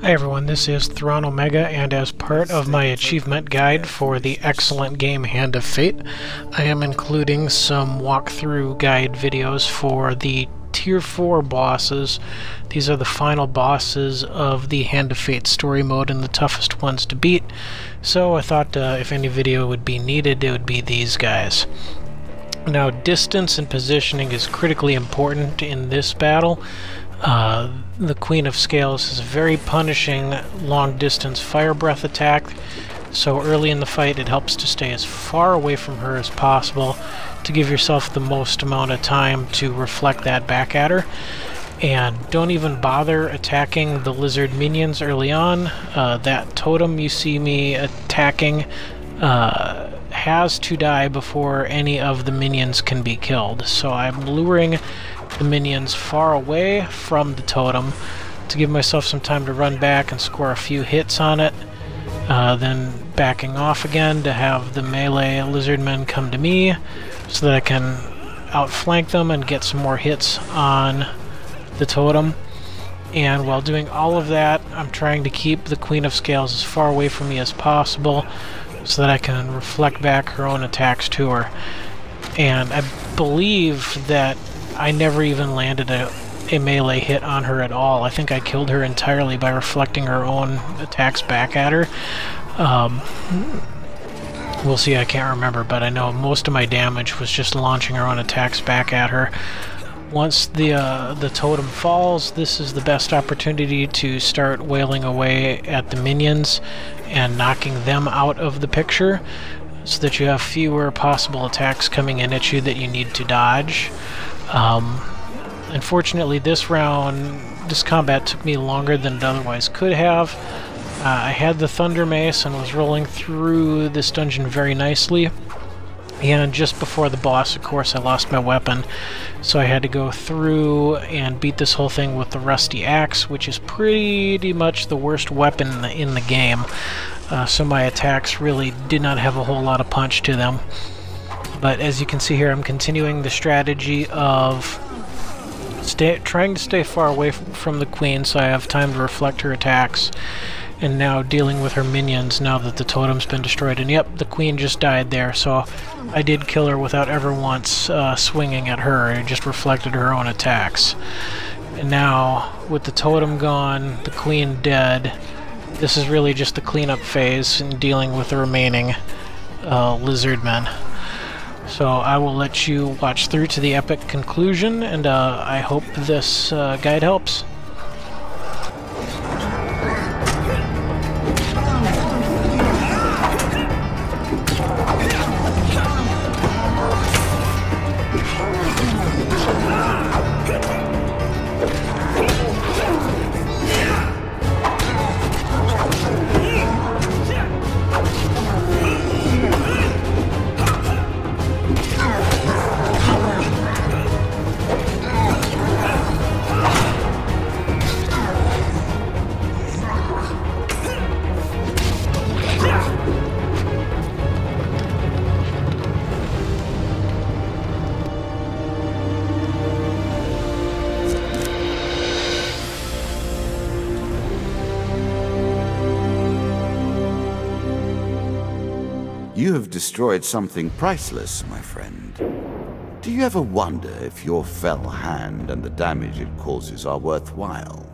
Hi everyone, this is Thrawn Omega, and as part of my achievement guide for the excellent game Hand of Fate, I am including some walkthrough guide videos for the Tier 4 bosses. These are the final bosses of the Hand of Fate story mode and the toughest ones to beat, so I thought if any video would be needed, it would be these guys. Now, distance and positioning is critically important in this battle. The Queen of Scales is a very punishing long-distance fire breath attack, so early in the fight it helps to stay as far away from her as possible to give yourself the most amount of time to reflect that back at her. And don't even bother attacking the lizard minions early on. That totem you see me attacking has to die before any of the minions can be killed, so I'm luring the minions far away from the totem to give myself some time to run back and score a few hits on it, then backing off again to have the melee lizardmen come to me so that I can outflank them and get some more hits on the totem. And while doing all of that, I'm trying to keep the Queen of Scales as far away from me as possible so that I can reflect back her own attacks to her. And I believe that I never even landed a melee hit on her at all. I think I killed her entirely by reflecting her own attacks back at her. We'll see, I can't remember, but I know most of my damage was just launching her own attacks back at her. Once the totem falls, this is the best opportunity to start wailing away at the minions and knocking them out of the picture so that you have fewer possible attacks coming in at you that you need to dodge. Unfortunately, this combat took me longer than it otherwise could have. I had the Thunder Mace and was rolling through this dungeon very nicely. And just before the boss, of course, I lost my weapon, so I had to go through and beat this whole thing with the Rusty Axe, which is pretty much the worst weapon in the game. So my attacks really did not have a whole lot of punch to them. But as you can see here, I'm continuing the strategy of trying to stay far away from the Queen so I have time to reflect her attacks, and now dealing with her minions now that the totem's been destroyed. And yep, the Queen just died there, so I did kill her without ever once swinging at her. I just reflected her own attacks. And now, with the totem gone, the Queen dead, this is really just the cleanup phase in dealing with the remaining lizard men. So I will let you watch through to the epic conclusion, and I hope this guide helps. You have destroyed something priceless, my friend. Do you ever wonder if your fell hand and the damage it causes are worthwhile?